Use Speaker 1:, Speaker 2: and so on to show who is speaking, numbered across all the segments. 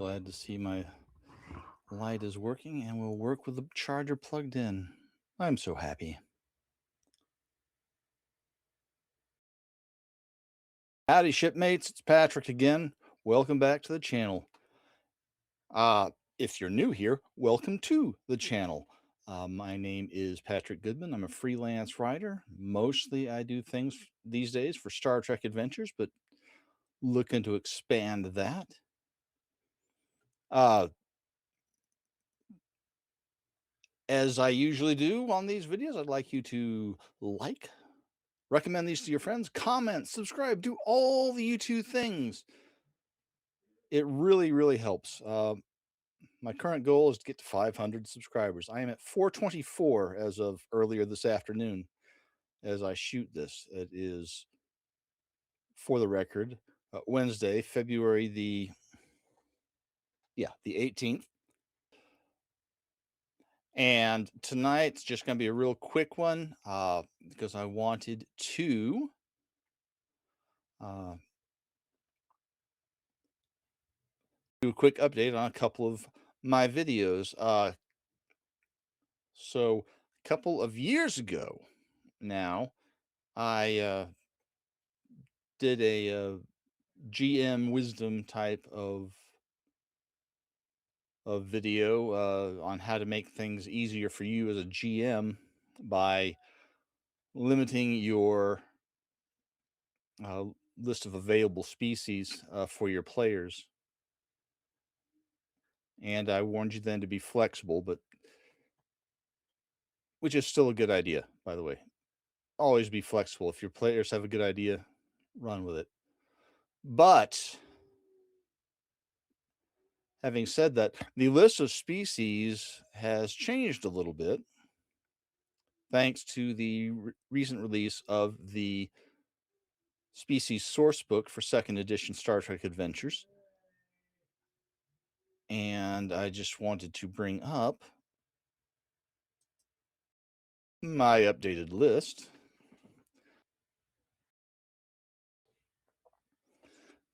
Speaker 1: Glad to see my light is working and will work with the charger plugged in. I'm so happy. Howdy, shipmates. It's Patrick again. Welcome back to the channel. If you're new here, welcome to the channel. My name is Patrick Goodman. I'm a freelance writer. Mostly I do things these days for Star Trek Adventures, but looking to expand that. As I usually do on these videos, I'd like you to like, recommend these to your friends, comment, subscribe, do all the YouTube things. It really, really helps. My current goal is to get to 500 subscribers. I am at 424 as of earlier this afternoon as I shoot this. It is, for the record, Wednesday, February the 18th. And tonight's just going to be a real quick one because I wanted to do a quick update on a couple of my videos. So a couple of years ago now, I did a GM wisdom type of video on how to make things easier for you as a GM by limiting your list of available species for your players. And I warned you then to be flexible, but which is still a good idea, by the way. Always be flexible. If your players have a good idea, run with it. But having said that, the list of species has changed a little bit thanks to the recent release of the Species Sourcebook for 2nd edition Star Trek Adventures. And I just wanted to bring up my updated list.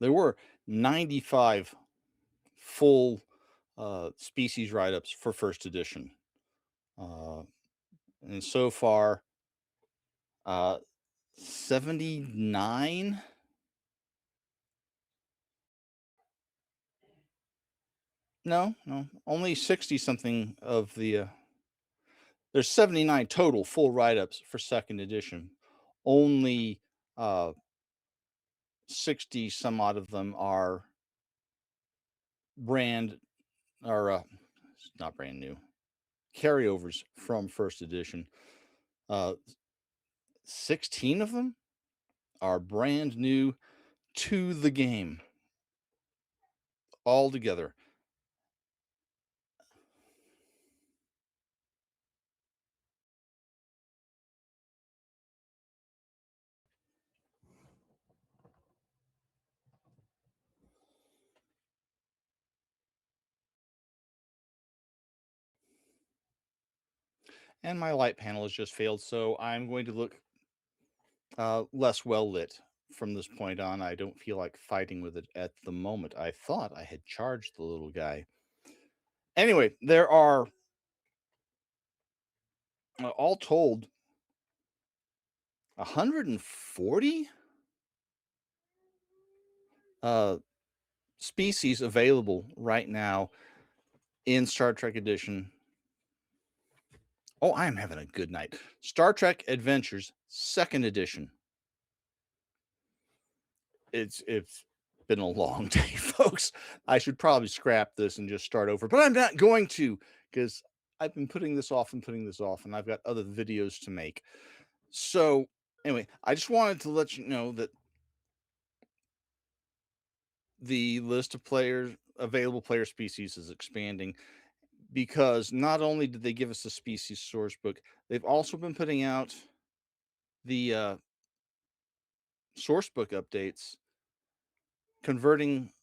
Speaker 1: There were 95 full species write-ups for 1st edition. And so far, 79. No, only 60 something of the, there's 79 total full write-ups for 2nd edition. Only 60 some odd of them are not brand new, carryovers from 1st edition. 16 of them are brand new to the game altogether. And my light panel has just failed, so I'm going to look less well lit from this point on. I don't feel like fighting with it at the moment. I thought I had charged the little guy. Anyway, there are all told 140 species available right now in Star Trek Edition. Oh, I am having a good night. Star Trek Adventures 2nd Edition. It's been a long day, folks. I should probably scrap this and just start over, but I'm not going to because I've been putting this off, and I've got other videos to make. So anyway, I just wanted to let you know that the list of available player species is expanding because not only did they give us the Species Sourcebook, they've also been putting out the Sourcebook updates, converting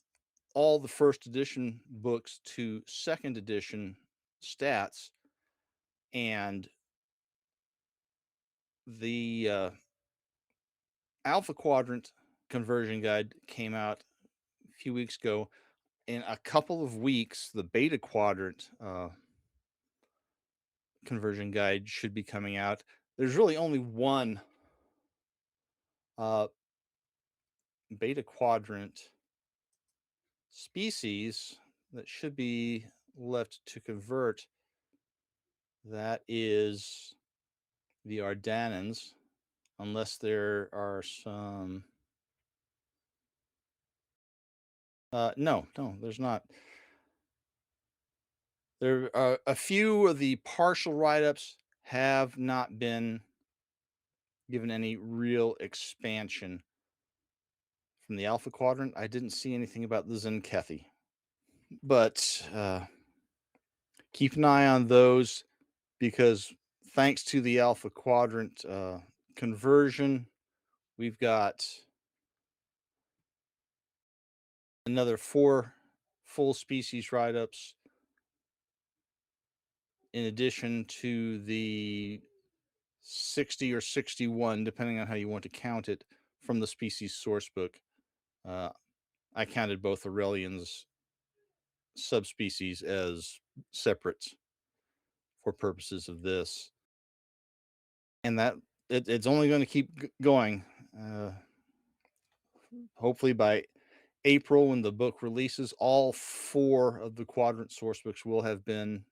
Speaker 1: all the 1st edition books to 2nd edition stats, and the Alpha Quadrant conversion guide came out a few weeks ago. in a couple of weeks, the beta quadrant conversion guide should be coming out. There's really only one beta quadrant species that should be left to convert. That is the Ardanans, unless there are some. No, there's not. There are a few of the partial write-ups have not been given any real expansion from the Alpha Quadrant. I didn't see anything about the Zenkethi, but keep an eye on those, because thanks to the Alpha Quadrant conversion, we've got another 4 full species write-ups in addition to the 60 or 61, depending on how you want to count it, from the Species Sourcebook. I counted both Aurelian's subspecies as separate for purposes of this. And that it's only going to keep going. Hopefully by April, when the book releases, all 4 of the quadrant source books will have been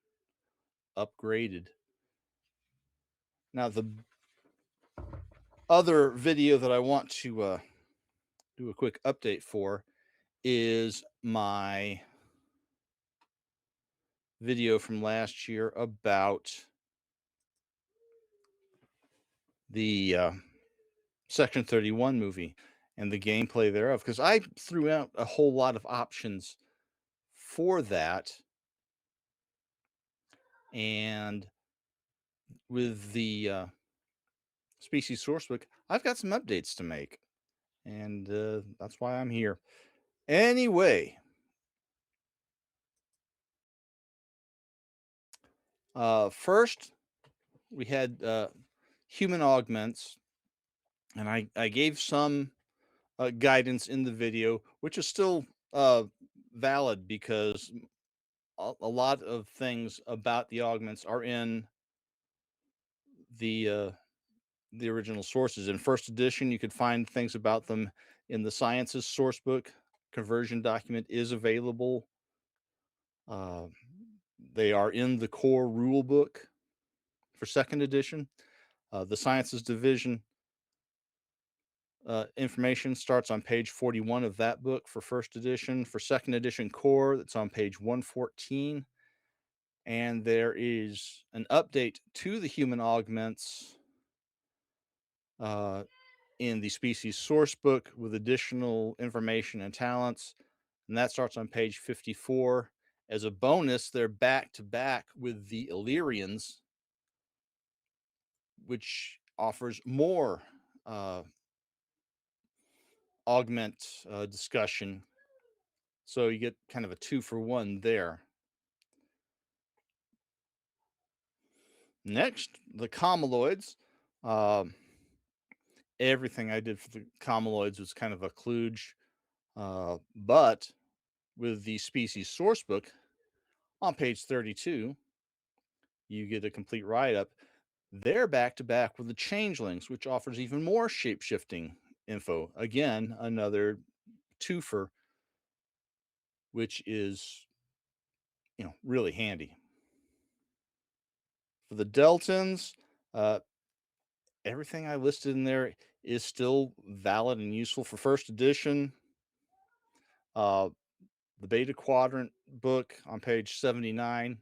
Speaker 1: upgraded. Now, the other video that I want to do a quick update for is my video from last year about the Section 31 movie and the gameplay thereof, because I threw out a whole lot of options for that. And with the Species Sourcebook, I've got some updates to make, and that's why I'm here. Anyway, first we had human augments, and I gave some guidance in the video, which is still valid, because a lot of things about the augments are in the original sources. In first edition, you could find things about them in the Sciences Sourcebook. Conversion document is available. They are in the core rule book for second edition. The Sciences Division information starts on page 41 of that book for first edition. For second edition core, that's on page 114. And there is an update to the human augments in the Species Sourcebook with additional information and talents, and that starts on page 54. As a bonus, they're back to back with the Illyrians, which offers more augment discussion. So you get kind of a 2-for-1 there. Next, the Comaloids. Everything I did for the Comaloids was kind of a kludge, but with the Species Sourcebook on page 32, you get a complete write-up. They're back to back with the Changelings, which offers even more shape-shifting info. Again, another twofer, which is, really handy. For the Deltans, everything I listed in there is still valid and useful for first edition. The Beta Quadrant book on page 79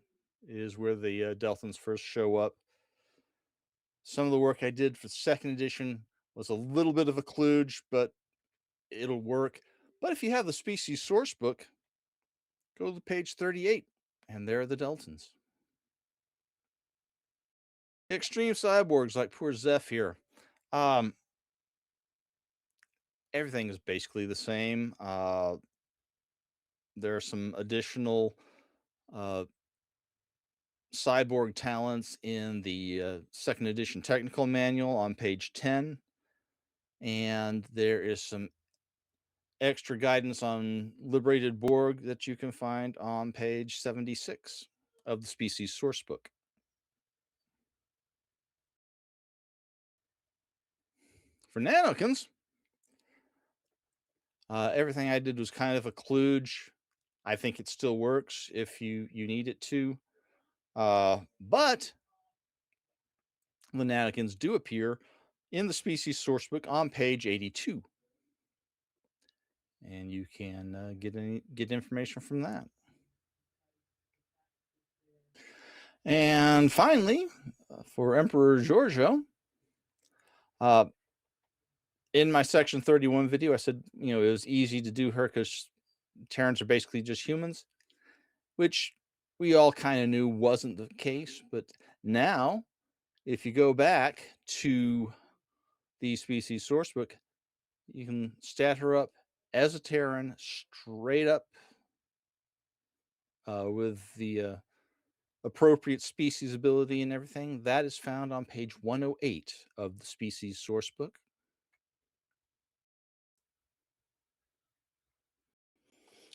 Speaker 1: is where the Deltans first show up. Some of the work I did for second edition was a little bit of a kludge, but it'll work. But if you have the Species Sourcebook, go to page 38, and there are the Deltans. Extreme cyborgs like poor Zeph here. Everything is basically the same. There are some additional cyborg talents in the second edition technical manual on page 10. And there is some extra guidance on liberated Borg that you can find on page 76 of the Species Sourcebook. For Nanokins, everything I did was kind of a kludge. I think it still works if you need it to. But the Nanokins do appear in the Species Sourcebook on page 82. And you can get information from that. And finally, for Emperor Giorgio, in my section 31 video, I said, it was easy to do her because Terrans are basically just humans, which we all kind of knew wasn't the case. But now, if you go back to the Species Sourcebook, you can stat her up as a Terran straight up with the appropriate species ability and everything. That is found on page 108 of the Species Sourcebook.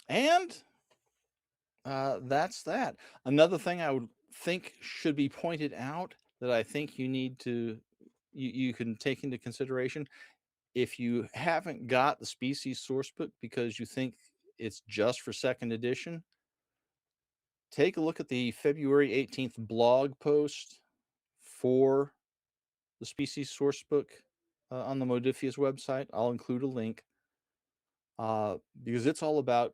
Speaker 1: And that's that. Another thing I would think should be pointed out that I think you need to, you can take into consideration, if you haven't got the Species Sourcebook because you think it's just for second edition, take a look at the February 18th blog post for the Species Sourcebook on the Modiphius website. I'll include a link because it's all about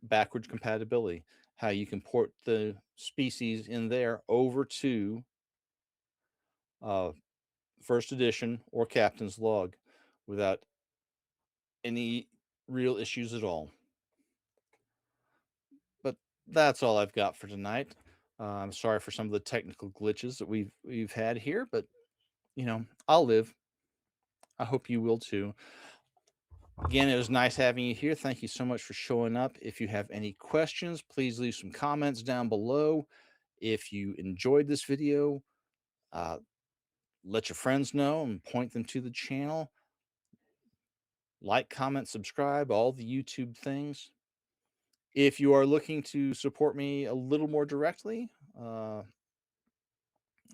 Speaker 1: backwards compatibility, how you can port the species in there over to first edition or captain's log without any real issues at all. But that's all I've got for tonight. I'm sorry for some of the technical glitches that we've had here, but I'll live. I hope you will too. Again, it was nice having you here. Thank you so much for showing up. If you have any questions, please leave some comments down below. If you enjoyed this video, let your friends know and point them to the channel. Like, comment, subscribe, all the YouTube things. If you are looking to support me a little more directly,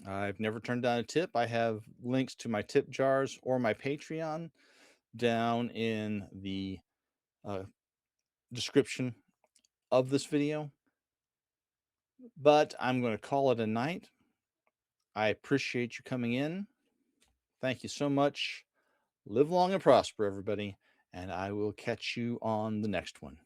Speaker 1: I've never turned down a tip. I have links to my tip jars or my Patreon down in the description of this video. But I'm going to call it a night. I appreciate you coming in. Thank you so much. Live long and prosper, everybody. And I will catch you on the next one.